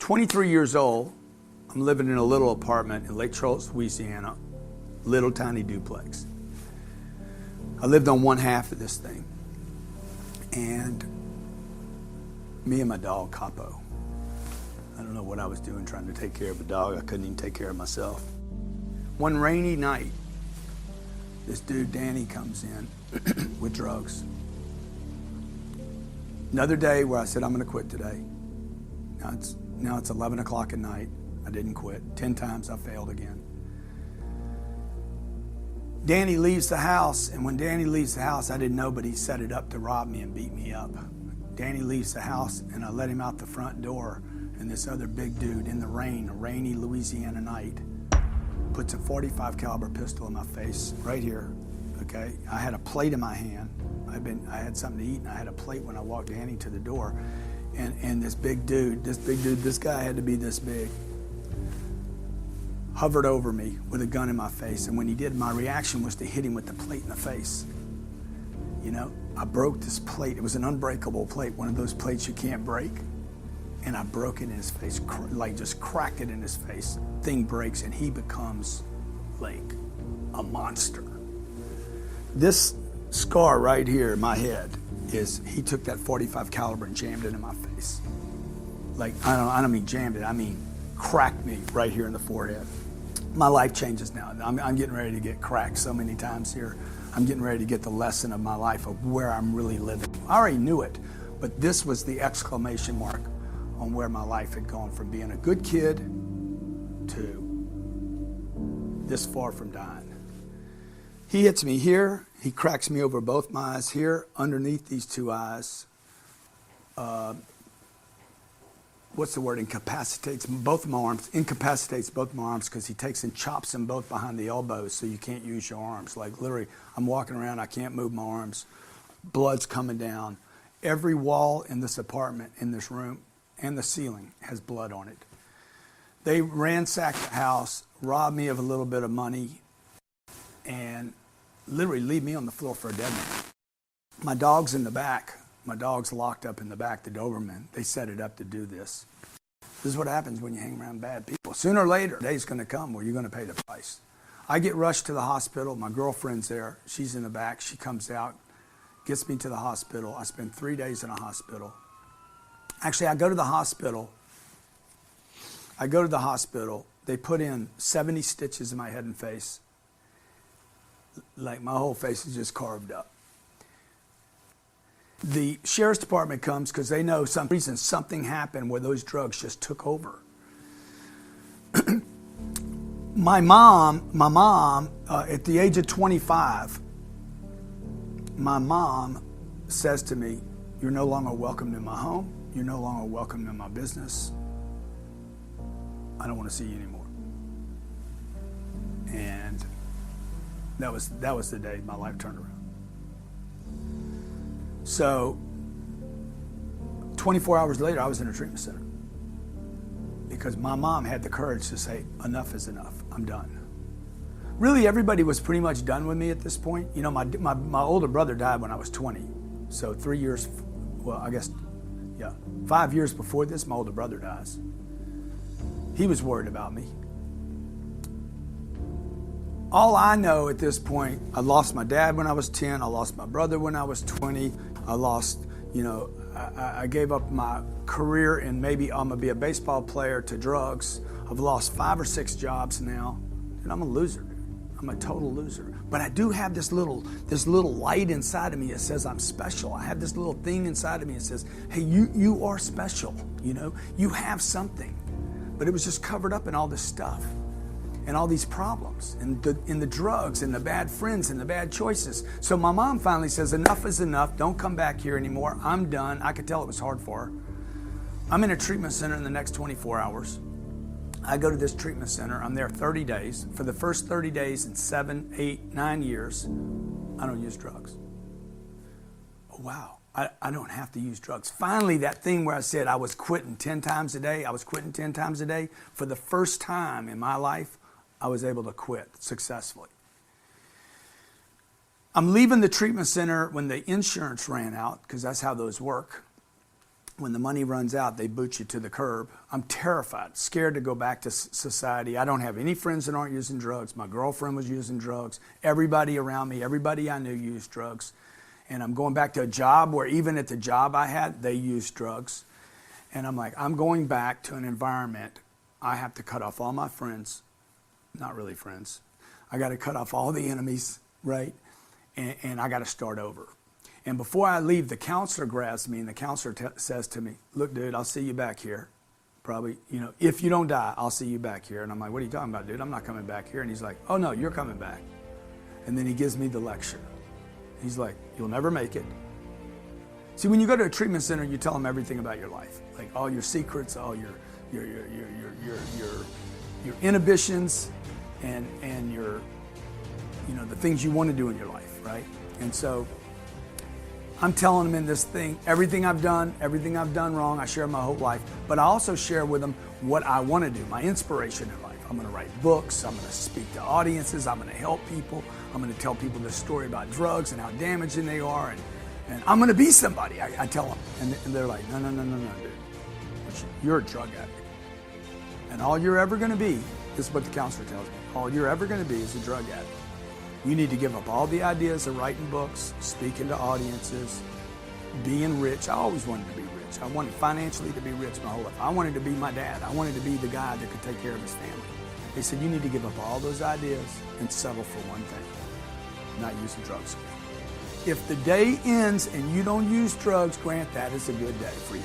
23 years old. I'm living in a little apartment in Lake Charles, Louisiana, little tiny duplex. I lived on one half of this thing. And me and my dog, Capo. I don't know what I was doing trying to take care of a dog. I couldn't even take care of myself. One rainy night, this dude, Danny, comes in with drugs. Another day where I said, I'm gonna quit today. Now it's 11 o'clock at night. I didn't quit. 10 times I failed again. Danny leaves the house, and when Danny leaves the house, I didn't know, but he set it up to rob me and beat me up. Danny leaves the house, and I let him out the front door, and this other big dude in the rain, a rainy Louisiana night, puts a .45 caliber pistol in my face, right here, okay? I had a plate in my hand. I had something to eat, and I had a plate when I walked Danny to the door, and this guy had to be this big, hovered over me with a gun in my face, and when he did, my reaction was to hit him with the plate in the face. You know, I broke this plate. It was an unbreakable plate, one of those plates you can't break. And I broke it in his face, like just cracked it in his face. Thing breaks and he becomes like a monster. This scar right here in my head is, he took that .45 caliber and jammed it in my face. Like, I don't mean jammed it, I mean cracked me right here in the forehead. My life changes now. I'm getting ready to get cracked so many times here. I'm getting ready to get the lesson of my life of where I'm really living. I already knew it, but this was the exclamation mark on where my life had gone from being a good kid to this far from dying. He hits me here. He cracks me over both my eyes here, underneath these two eyes. What's the word? Incapacitates both my arms. Incapacitates both my arms because he takes and chops them both behind the elbows so you can't use your arms. Like literally, I'm walking around, I can't move my arms. Blood's coming down. Every wall in this apartment, in this room, and the ceiling has blood on it. They ransacked the house, robbed me of a little bit of money, and literally leave me on the floor for a dead man. My dog's in the back. My dog's locked up in the back, the Doberman. They set it up to do this. This is what happens when you hang around bad people. Sooner or later, the day's gonna come where you're gonna pay the price. I get rushed to the hospital. My girlfriend's there. She's in the back. She comes out, gets me to the hospital. I spend 3 days in a hospital. Actually, I go to the hospital. They put in 70 stitches in my head and face. Like my whole face is just carved up. The sheriff's department comes because they know some reason something happened where those drugs just took over. My mom, at the age of 25, my mom says to me, "You're no longer welcome in my home. You're no longer welcome in my business. I don't want to see you anymore." And that was the day my life turned around. So 24 hours later, I was in a treatment center because my mom had the courage to say, enough is enough, I'm done. Really, everybody was pretty much done with me at this point. You know, my older brother died when I was 20. So 3 years, well, I guess, yeah, 5 years before this, my older brother dies. He was worried about me. All I know at this point, I lost my dad when I was 10, I lost my brother when I was 20, I lost, you know, I gave up my career and maybe I'm gonna be a baseball player to drugs. I've lost 5 or 6 jobs now, and I'm a loser, dude. I'm a total loser. But I do have this little light inside of me that says I'm special. I have this little thing inside of me that says, hey, you are special, you know? You have something. But it was just covered up in all this stuff and all these problems and in the drugs and the bad friends and the bad choices. So my mom finally says, enough is enough. Don't come back here anymore. I'm done. I could tell it was hard for her. I'm in a treatment center in the next 24 hours. I go to this treatment center. I'm there 30 days. For the first 30 days in 7, 8, 9 years, I don't use drugs. Oh, wow. I don't have to use drugs. Finally, that thing where I said I was quitting 10 times a day, for the first time in my life, I was able to quit successfully. I'm leaving the treatment center when the insurance ran out, because that's how those work. when the money runs out, they boot you to the curb. I'm terrified, scared to go back to society. I don't have any friends that aren't using drugs. My girlfriend was using drugs. Everybody around me, everybody I knew used drugs. And I'm going back to a job where even at the job I had, they used drugs. And I'm like, I'm going back to an environment. I have to cut off all my friends, not really friends. I got to cut off all the enemies, right? And I got to start over. And before I leave, the counselor grabs me, and the counselor says to me, look, dude, I'll see you back here. Probably, if you don't die, I'll see you back here. And I'm like, what are you talking about, dude? I'm not coming back here. And he's like, oh, no, you're coming back. And then he gives me the lecture. He's like, you'll never make it. See, when you go to a treatment center, you tell them everything about your life, like all your secrets, all your inhibitions, and your, the things you want to do in your life, right? And so I'm telling them in this thing, everything I've done wrong. I share my whole life, but I also share with them what I want to do, my inspiration in life. I'm going to write books. I'm going to speak to audiences. I'm going to help people. I'm going to tell people this story about drugs and how damaging they are. And I'm going to be somebody, I tell them. And they're like, no, dude. You're a drug addict. And all you're ever going to be, this is what the counselor tells me, all you're ever going to be is a drug addict. You need to give up all the ideas of writing books, speaking to audiences, being rich. I always wanted to be rich. I wanted financially to be rich my whole life. I wanted to be my dad. I wanted to be the guy that could take care of his family. They said, you need to give up all those ideas and settle for one thing, not using drugs. If the day ends and you don't use drugs, Grant, that is a good day for you.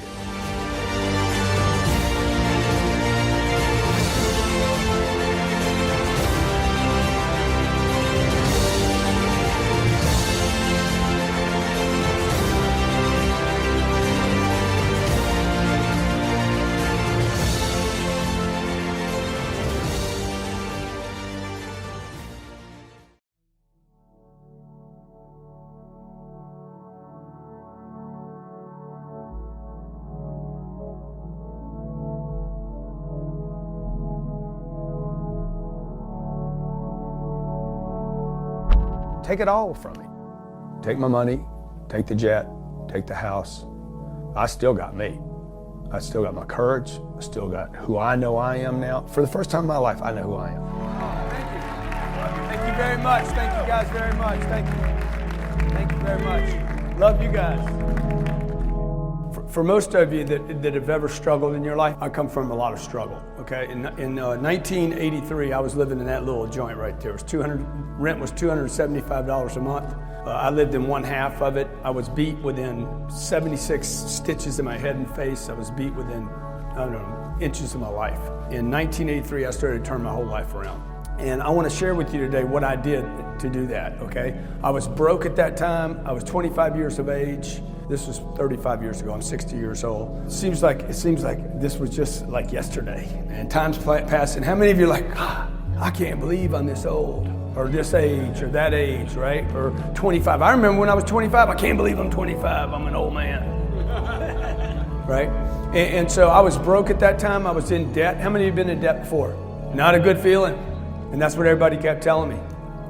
Take it all from me. Take my money, take the jet, take the house. I still got me. I still got my courage. I still got who I know I am now. For the first time in my life, I know who I am. Oh, thank you. Thank you very much. Thank you guys very much. Thank you. Thank you very much. Love you guys. For most of you that have ever struggled in your life, I come from a lot of struggle, okay? In 1983, I was living in that little joint right there. Rent was $275 a month. I lived in one half of it. I was beat within 76 stitches in my head and face. I was beat within, inches of my life. In 1983, I started to turn my whole life around. And I want to share with you today what I did to do that, okay? I was broke at that time. I was 25 years of age. This was 35 years ago. I'm 60 years old. It seems like this was just like yesterday. And time's passing. How many of you are like, I can't believe I'm this old, or this age, or that age, right? Or 25. I remember when I was 25, I can't believe I'm 25. I'm an old man, right? And so I was broke at that time. I was in debt. How many of you have been in debt before? Not a good feeling. And that's what everybody kept telling me.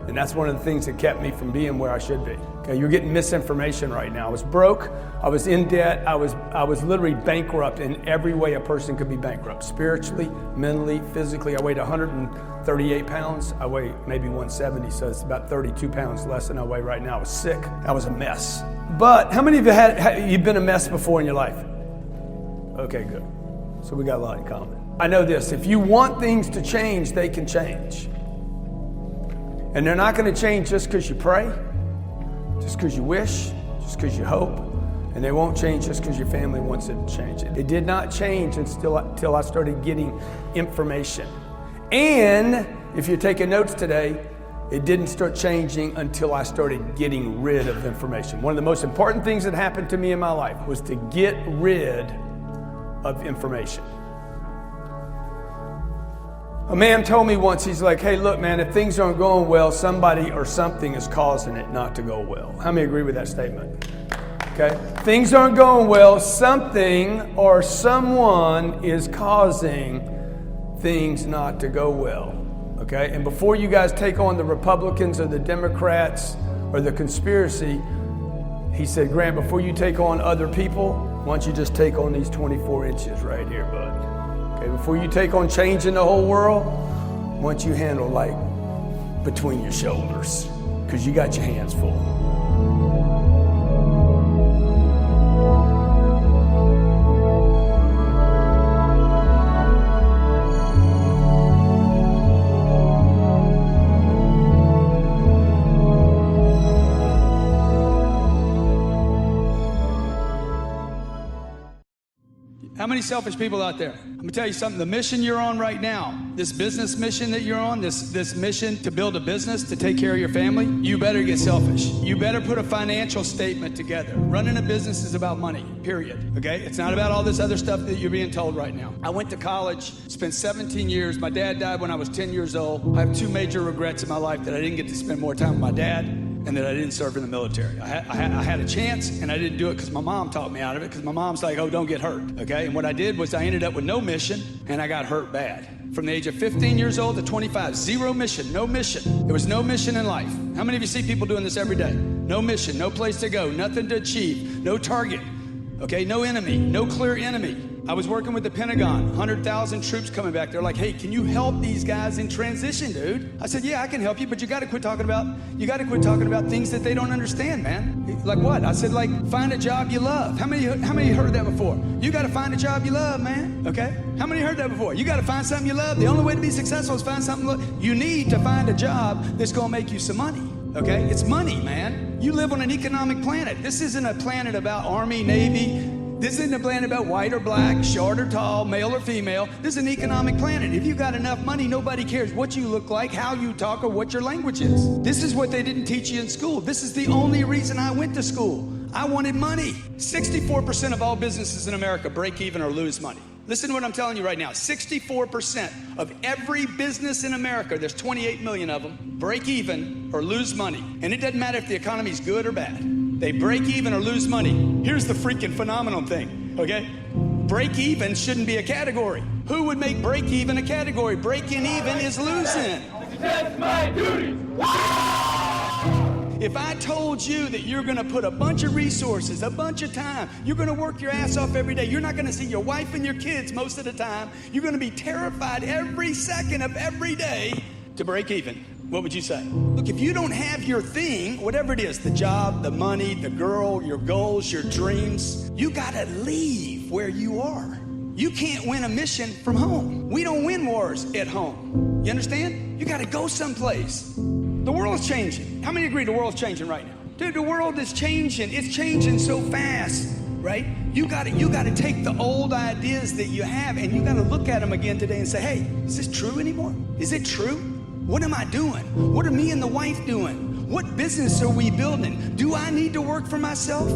And that's one of the things that kept me from being where I should be. Okay, you're getting misinformation right now. I was broke, I was in debt, I was literally bankrupt in every way a person could be bankrupt. Spiritually, mentally, physically. I weighed 138 pounds. I weigh maybe 170, so it's about 32 pounds less than I weigh right now. I was sick. I was a mess. But how many of you you've been a mess before in your life? Okay, good. So we got a lot in common. I know this, if you want things to change, they can change. And they're not going to change just because you pray, just because you wish, just because you hope. And they won't change just because your family wants it to change. It did not change until I started getting information. And if you're taking notes today, it didn't start changing until I started getting rid of information. One of the most important things that happened to me in my life was to get rid of information. A man told me once, he's like, hey, look, man, if things aren't going well, somebody or something is causing it not to go well. How many agree with that statement? Okay? Things aren't going well, something or someone is causing things not to go well. Okay? And before you guys take on the Republicans or the Democrats or the conspiracy, he said, Grant, before you take on other people, Why don't you just take on these 24 inches right here, bud? Okay, before you take on changing the whole world, why don't you handle like between your shoulders, because you got your hands full. How many selfish people out there? I'm gonna tell you something, the mission you're on right now, this business mission that you're on, this mission to build a business, to take care of your family, you better get selfish. You better put a financial statement together. Running a business is about money, period, okay? It's not about all this other stuff that you're being told right now. I went to college, spent 17 years. My dad died when I was 10 years old. I have two major regrets in my life: that I didn't get to spend more time with my dad, and that I didn't serve in the military. I had a chance, and I didn't do it because my mom talked me out of it, because my mom's like, oh, don't get hurt, okay? And what I did was I ended up with no mission, and I got hurt bad. From the age of 15 years old to 25, zero mission, no mission. There was no mission in life. How many of you see people doing this every day? No mission, no place to go, nothing to achieve, no target, okay? No enemy, no clear enemy. I was working with the Pentagon, 100,000 troops coming back. They're like, hey, can you help these guys in transition, dude? I said, yeah, I can help you, but you gotta quit talking about things that they don't understand, man. Like what? I said, like, find a job you love. How many heard that before? You gotta find a job you love, man, okay? How many heard that before? You gotta find something you love. The only way to be successful is find something you love. You need to find a job that's gonna make you some money, okay? It's money, man. You live on an economic planet. This isn't a planet about Army, Navy. This isn't a planet about white or black, short or tall, male or female. This is an economic planet. If you got enough money, nobody cares what you look like, how you talk, or what your language is. This is what they didn't teach you in school. This is the only reason I went to school. I wanted money. 64% of all businesses in America break even or lose money. Listen to what I'm telling you right now. 64% of every business in America, there's 28 million of them, break even or lose money. And it doesn't matter if the economy's good or bad. They break even or lose money. Here's the freaking phenomenal thing, okay? Break even shouldn't be a category. Who would make break even a category? Breaking even is losing. That's my duty. If I told you that you're gonna put a bunch of resources, a bunch of time, you're gonna work your ass off every day, you're not gonna see your wife and your kids most of the time, you're gonna be terrified every second of every day to break even, what would you say? Look, if you don't have your thing, whatever it is, the job, the money, the girl, your goals, your dreams, you gotta leave where you are. You can't win a mission from home. We don't win wars at home. You understand? You gotta go someplace. The world's changing. How many agree the world's changing right now? Dude, the world is changing. It's changing so fast, right? You gotta take the old ideas that you have and you gotta look at them again today and say, hey, is this true anymore? Is it true? What am I doing? What are me and the wife doing? What business are we building? Do I need to work for myself?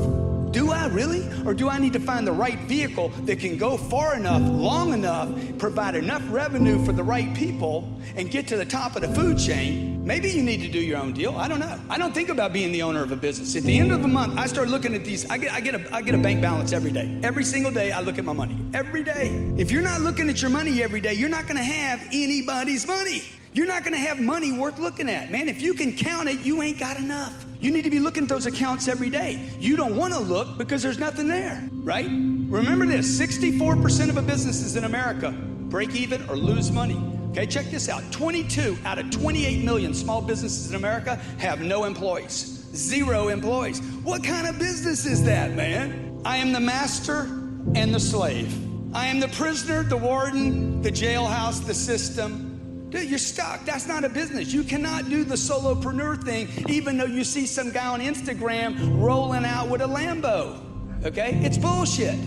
Do I really? Or do I need to find the right vehicle that can go far enough, long enough, provide enough revenue for the right people and get to the top of the food chain? Maybe you need to do your own deal. I don't know. I don't think about being the owner of a business. At the end of the month, I start looking at these. I get a bank balance every day. Every single day, I look at my money. Every day. If you're not looking at your money every day, you're not going to have anybody's money. You're not going to have money worth looking at. Man, if you can count it, you ain't got enough. You need to be looking at those accounts every day. You don't want to look because there's nothing there, right? Remember this, 64% of businesses in America break even or lose money. Okay, check this out. 22 out of 28 million small businesses in America have no employees. 0 employees. What kind of business is that, man? I am the master and the slave. I am the prisoner, the warden, the jailhouse, the system. Dude, you're stuck. That's not a business. You cannot do the solopreneur thing, even though you see some guy on Instagram rolling out with a Lambo. Okay? It's bullshit.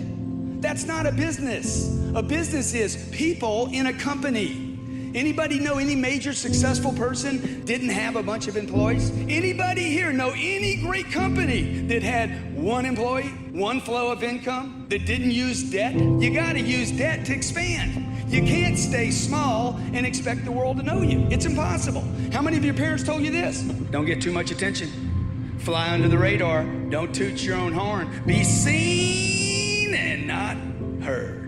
That's not a business. A business is people in a company. Anybody know any major successful person didn't have a bunch of employees? Anybody here know any great company that had 1 employee, 1 flow of income, that didn't use debt? You gotta use debt to expand. You can't stay small and expect the world to know you. It's impossible. How many of your parents told you this? Don't get too much attention. Fly under the radar. Don't toot your own horn. Be seen and not heard.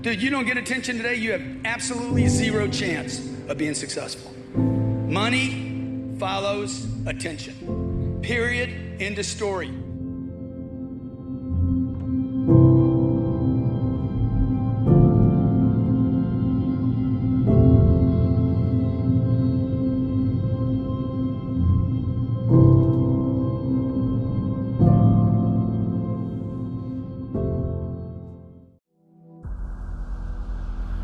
Dude, you don't get attention today, you have absolutely 0 chance of being successful. Money follows attention. Period. End of story.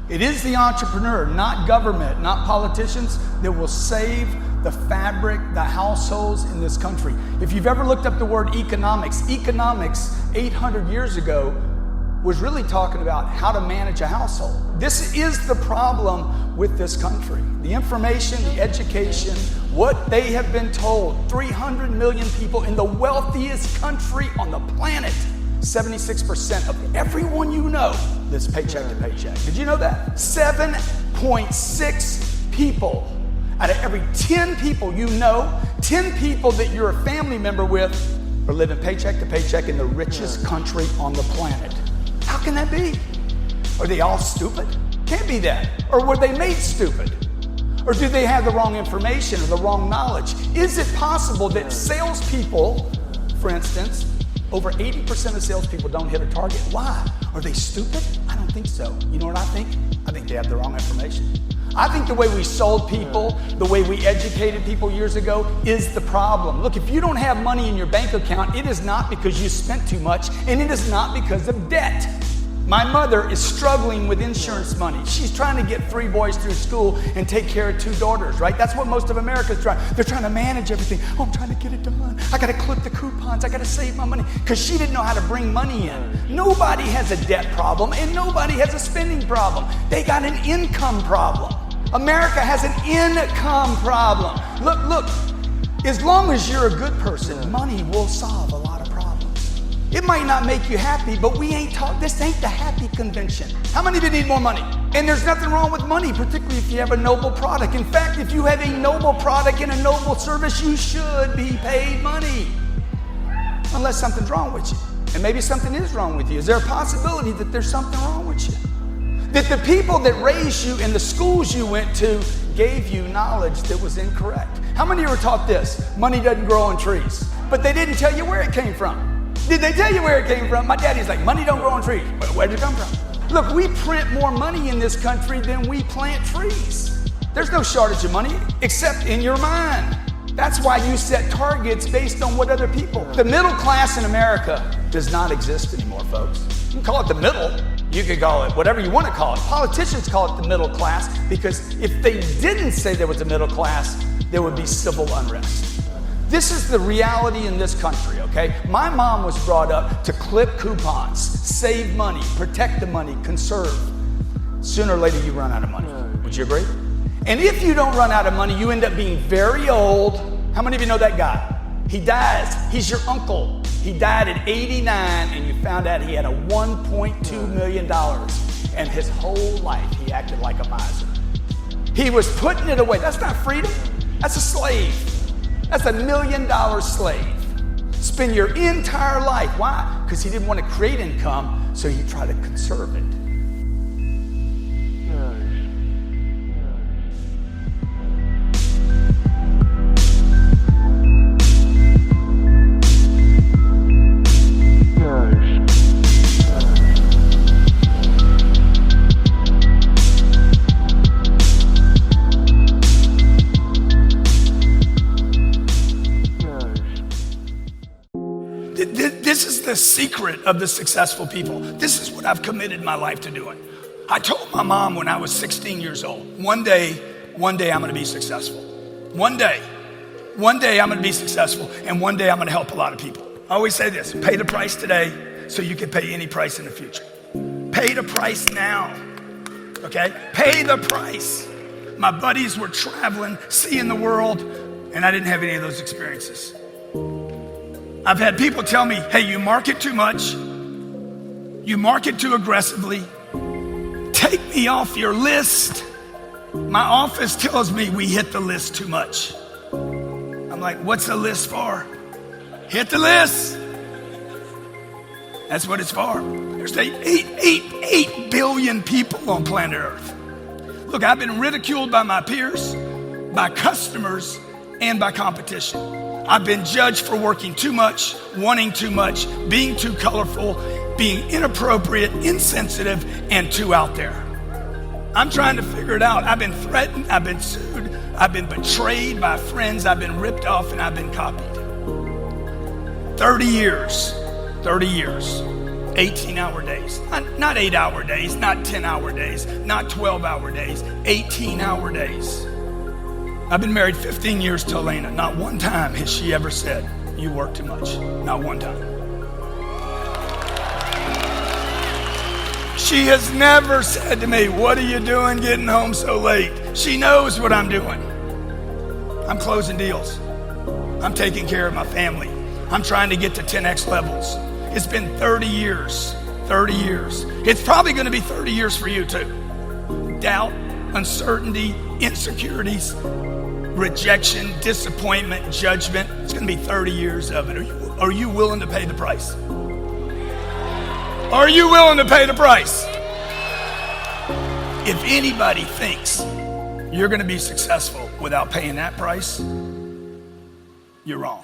It is the entrepreneur, not government, not politicians, that will save the fabric, the households in this country. If you've ever looked up the word economics 800 years ago was really talking about how to manage a household. This is the problem with this country. The information, the education, what they have been told. 300 million people in the wealthiest country on the planet. 76% of everyone you know lives paycheck to paycheck. Did you know that? 7.6 people out of every 10 people you know, 10 people that you're a family member with are living paycheck to paycheck in the richest country on the planet. How can that be? Are they all stupid? Can't be that. Or were they made stupid? Or do they have the wrong information or the wrong knowledge? Is it possible that salespeople, for instance, over 80% of salespeople don't hit a target? Why? Are they stupid? I don't think so. You know what I think? I think they have the wrong information. I think the way we sold people, the way we educated people years ago is the problem. Look, if you don't have money in your bank account, it is not because you spent too much, and it is not because of debt. My mother is struggling with insurance money. She's trying to get 3 boys through school and take care of 2 daughters, right? That's what most of America's trying. They're trying to manage everything. Oh, I'm trying to get it done. I got to clip the coupons. I got to save my money, because she didn't know how to bring money in. Nobody has a debt problem, and nobody has a spending problem. They got an income problem. America has an income problem. Look, as long as you're a good person, money will solve a lot of problems. It might not make you happy, but this ain't the happy convention. How many of you need more money? And there's nothing wrong with money, particularly if you have a noble product. In fact, if you have a noble product and a noble service, you should be paid money. Unless something's wrong with you. And maybe something is wrong with you. Is there a possibility that there's something wrong with you? That the people that raised you in the schools you went to gave you knowledge that was incorrect. How many of you were taught this? Money doesn't grow on trees. But they didn't tell you where it came from. Did they tell you where it came from? My daddy's like, money don't grow on trees. Where did it come from? Look, we print more money in this country than we plant trees. There's no shortage of money except in your mind. That's why you set targets based on what other people. The middle class in America does not exist anymore, folks. You can call it the middle. You could call it whatever you want to call it. Politicians call it the middle class because if they didn't say there was a middle class, there would be civil unrest. This is the reality in this country, okay? My mom was brought up to clip coupons, save money, protect the money, conserve. Sooner or later, you run out of money. Would you agree? And if you don't run out of money, you end up being very old. How many of you know that guy? He dies. He's your uncle. He died at 89, and you found out he had a $1.2 million. And his whole life, he acted like a miser. He was putting it away. That's not freedom. That's a slave. That's $1 million slave. Spend your entire life. Why? Because he didn't want to create income, so he tried to conserve it. This is the secret of the successful people. This is what I've committed my life to doing. I told my mom when I was 16 years old, one day I'm going to be successful. One day I'm going to be successful, and one day I'm going to help a lot of people. I always say this, pay the price today so you can pay any price in the future. Pay the price now, okay? Pay the price. My buddies were traveling, seeing the world, and I didn't have any of those experiences. I've had people tell me, hey, you market too much. You market too aggressively. Take me off your list. My office tells me we hit the list too much. I'm like, what's the list for? Hit the list. That's what it's for. There's 8 billion people on planet Earth. Look, I've been ridiculed by my peers, by customers, and by competition. I've been judged for working too much, wanting too much, being too colorful, being inappropriate, insensitive, and too out there. I'm trying to figure it out. I've been threatened, I've been sued, I've been betrayed by friends, I've been ripped off, and I've been copied. 30 years. 18-hour days. Not 8-hour days, not 10-hour days, not 12-hour days, 18-hour days. I've been married 15 years to Elena. Not one time has she ever said, you work too much. Not one time. She has never said to me, what are you doing getting home so late? She knows what I'm doing. I'm closing deals. I'm taking care of my family. I'm trying to get to 10X levels. It's been 30 years. 30 years. It's probably going to be 30 years for you too. Doubt, uncertainty, insecurities, rejection, disappointment, judgment. It's going to be 30 years of it. Are you willing to pay the price? Are you willing to pay the price? If anybody thinks you're going to be successful without paying that price, you're wrong.